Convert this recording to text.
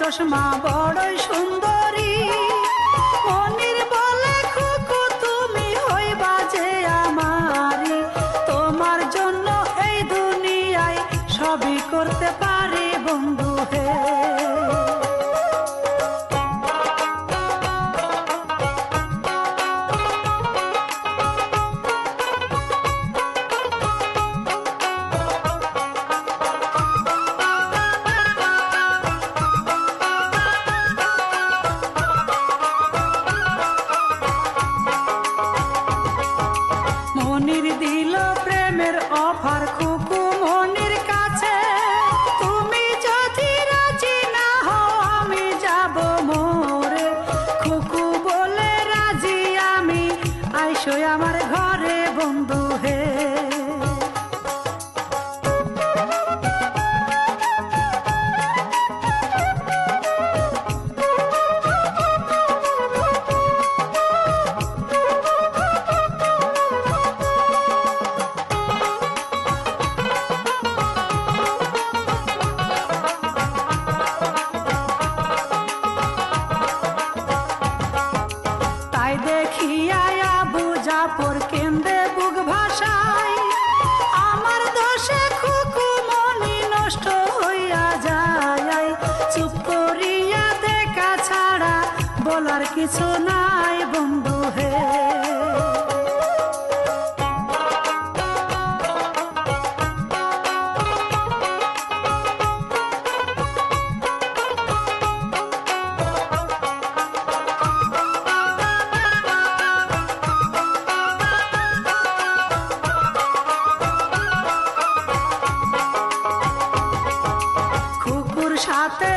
দেখোস মা বড়ই সুন্দরী। মনির বলে খুকু তুমি হইবা যে আমারি, তোমার জন্য এই দুনিয়ায় সবই করতে পারি বন্ধু হে। মনির দিল প্রেমের অফার খুকু মনির কাছে, তুমি যদি রাজি না হও আমি যাব মোরে। খুকু বলে রাজি আমি, আইসো আমার ঘরে বন্ধু হে। তাই দেখিয়া আবু জাফর কেন্দ্রে বুক ভাষায়, আমার দোষে খুকু মনি নষ্ট হইয়া যায়। চুপ করিয়া দেখা ছাড়া বলার কিছু নাই বন্ধু হে। খুকুর সাথে